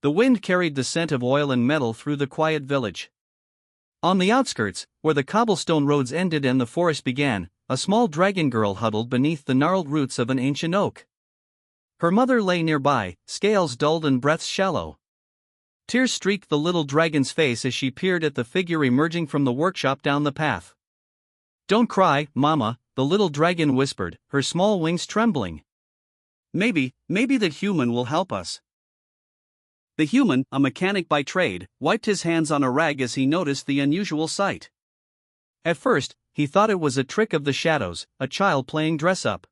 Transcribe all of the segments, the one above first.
The wind carried the scent of oil and metal through the quiet village. On the outskirts, where the cobblestone roads ended and the forest began, a small dragon girl huddled beneath the gnarled roots of an ancient oak. Her mother lay nearby, scales dulled and breaths shallow. Tears streaked the little dragon's face as she peered at the figure emerging from the workshop down the path. "Don't cry, Mama," the little dragon whispered, her small wings trembling. Maybe that human will help us." The human, a mechanic by trade, wiped his hands on a rag as he noticed the unusual sight. At first, he thought it was a trick of the shadows, a child playing dress-up.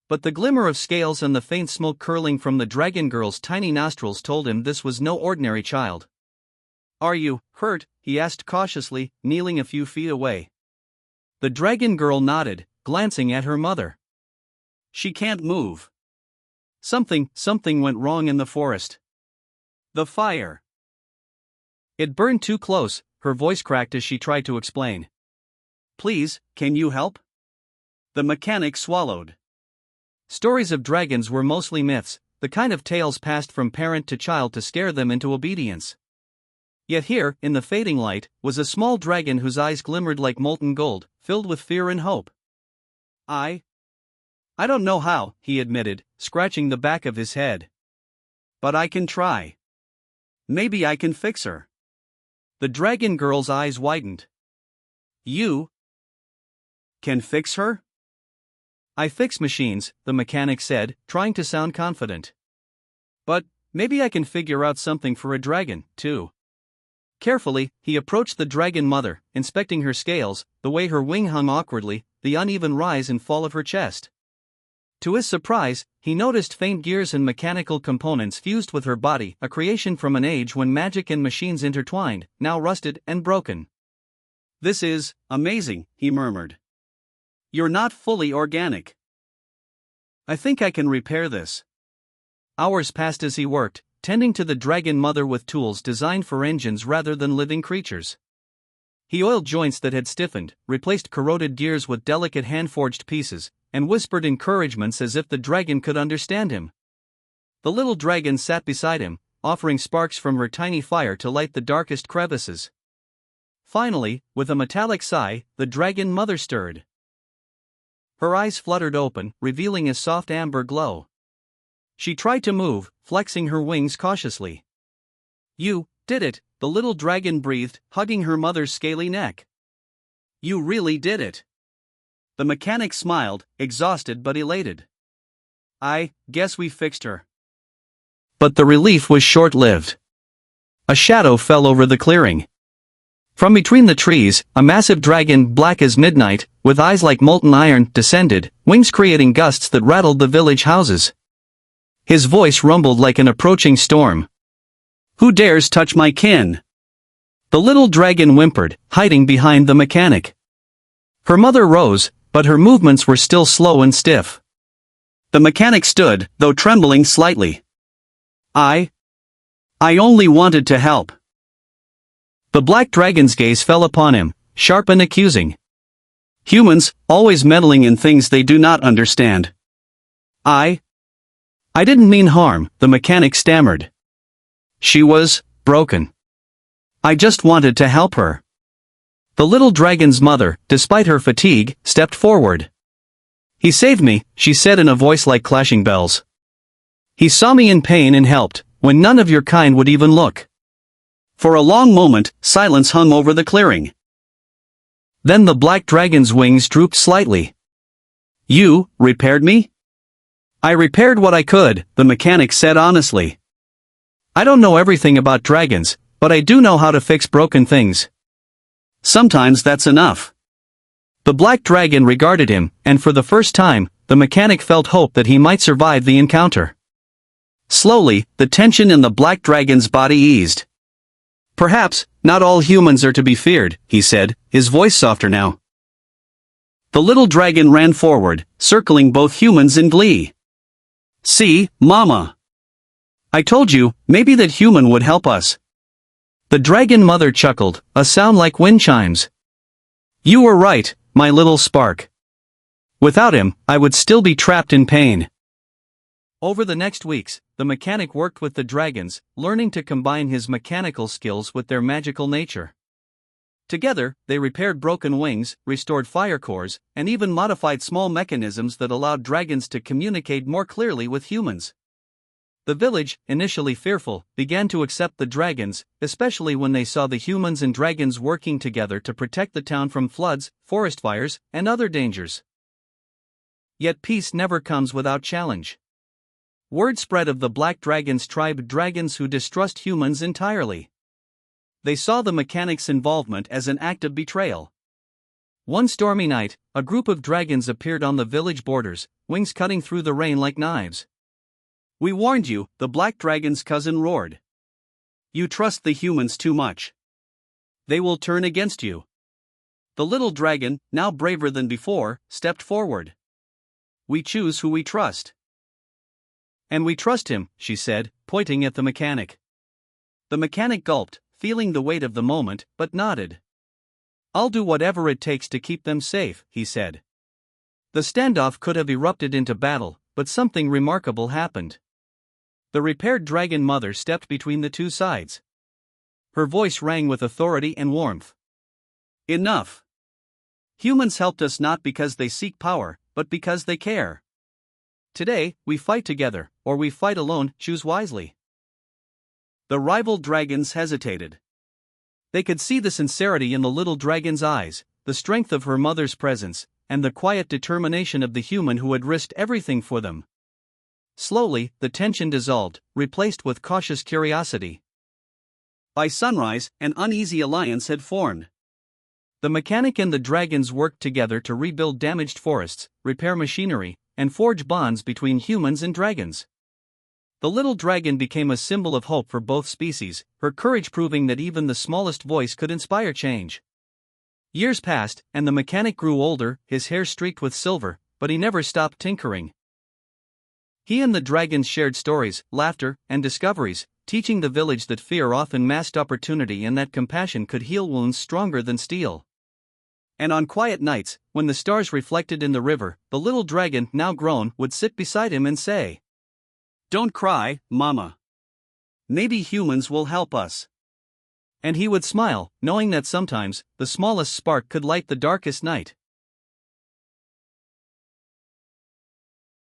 But the glimmer of scales and the faint smoke curling from the dragon girl's tiny nostrils told him this was no ordinary child. "Are you hurt?" he asked cautiously, kneeling a few feet away. The dragon girl nodded, glancing at her mother. "She can't move. Something went wrong in the forest. The fire. It burned too close," her voice cracked as she tried to explain. "Please, can you help?" The mechanic swallowed. Stories of dragons were mostly myths, the kind of tales passed from parent to child to scare them into obedience. Yet here, in the fading light, was a small dragon whose eyes glimmered like molten gold, filled with fear and hope. I don't know how," he admitted, scratching the back of his head. "But I can try. Maybe I can fix her." The dragon girl's eyes widened. "You can fix her?" "I fix machines," the mechanic said, trying to sound confident. "But maybe I can figure out something for a dragon, too." Carefully, he approached the dragon mother, inspecting her scales, the way her wing hung awkwardly, the uneven rise and fall of her chest. To his surprise, he noticed faint gears and mechanical components fused with her body, a creation from an age when magic and machines intertwined, now rusted and broken. "This is amazing," he murmured. "You're not fully organic." "I think I can repair this." Hours passed as he worked, tending to the dragon mother with tools designed for engines rather than living creatures. He oiled joints that had stiffened, replaced corroded gears with delicate hand-forged pieces, and whispered encouragements as if the dragon could understand him. The little dragon sat beside him, offering sparks from her tiny fire to light the darkest crevices. Finally, with a metallic sigh, the dragon mother stirred. Her eyes fluttered open, revealing a soft amber glow. She tried to move, flexing her wings cautiously. "You did it," the little dragon breathed, hugging her mother's scaly neck. "You really did it." The mechanic smiled, exhausted but elated. "I guess we fixed her." But the relief was short-lived. A shadow fell over the clearing. From between the trees, a massive dragon, black as midnight, with eyes like molten iron, descended, wings creating gusts that rattled the village houses. His voice rumbled like an approaching storm. "Who dares touch my kin?" The little dragon whimpered, hiding behind the mechanic. Her mother rose, but her movements were still slow and stiff. The mechanic stood, though trembling slightly. I only wanted to help." The black dragon's gaze fell upon him, sharp and accusing. "Humans, always meddling in things they do not understand." I didn't mean harm," the mechanic stammered. "She was broken. I just wanted to help her." The little dragon's mother, despite her fatigue, stepped forward. "He saved me," she said in a voice like clashing bells. "He saw me in pain and helped, when none of your kind would even look." For a long moment, silence hung over the clearing. Then the black dragon's wings drooped slightly. "You repaired me?" "I repaired what I could," the mechanic said honestly. "I don't know everything about dragons, but I do know how to fix broken things. Sometimes that's enough." The black dragon regarded him, and for the first time, the mechanic felt hope that he might survive the encounter. Slowly, the tension in the black dragon's body eased. "Perhaps, not all humans are to be feared," he said, his voice softer now. The little dragon ran forward, circling both humans in glee. "See, Mama. I told you, maybe that human would help us." The dragon mother chuckled, a sound like wind chimes. "You were right, my little spark. Without him, I would still be trapped in pain." Over the next weeks, the mechanic worked with the dragons, learning to combine his mechanical skills with their magical nature. Together, they repaired broken wings, restored fire cores, and even modified small mechanisms that allowed dragons to communicate more clearly with humans. The village, initially fearful, began to accept the dragons, especially when they saw the humans and dragons working together to protect the town from floods, forest fires, and other dangers. Yet peace never comes without challenge. Word spread of the Black Dragon's tribe, dragons who distrust humans entirely. They saw the mechanic's involvement as an act of betrayal. One stormy night, a group of dragons appeared on the village borders, wings cutting through the rain like knives. "We warned you," the Black Dragon's cousin roared. "You trust the humans too much. They will turn against you." The little dragon, now braver than before, stepped forward. "We choose who we trust." "And we trust him," she said, pointing at the mechanic. The mechanic gulped, feeling the weight of the moment, but nodded. "I'll do whatever it takes to keep them safe," he said. The standoff could have erupted into battle, but something remarkable happened. The repaired dragon mother stepped between the two sides. Her voice rang with authority and warmth. "Enough. Humans helped us not because they seek power, but because they care. Today, we fight together, or we fight alone, choose wisely." The rival dragons hesitated. They could see the sincerity in the little dragon's eyes, the strength of her mother's presence, and the quiet determination of the human who had risked everything for them. Slowly, the tension dissolved, replaced with cautious curiosity. By sunrise, an uneasy alliance had formed. The mechanic and the dragons worked together to rebuild damaged forests, repair machinery, and forge bonds between humans and dragons. The little dragon became a symbol of hope for both species, her courage proving that even the smallest voice could inspire change. Years passed, and the mechanic grew older, his hair streaked with silver, but he never stopped tinkering. He and the dragons shared stories, laughter, and discoveries, teaching the village that fear often masked opportunity and that compassion could heal wounds stronger than steel. And on quiet nights, when the stars reflected in the river, the little dragon, now grown, would sit beside him and say, "Don't cry, Mama. Maybe humans will help us." And he would smile, knowing that sometimes, the smallest spark could light the darkest night.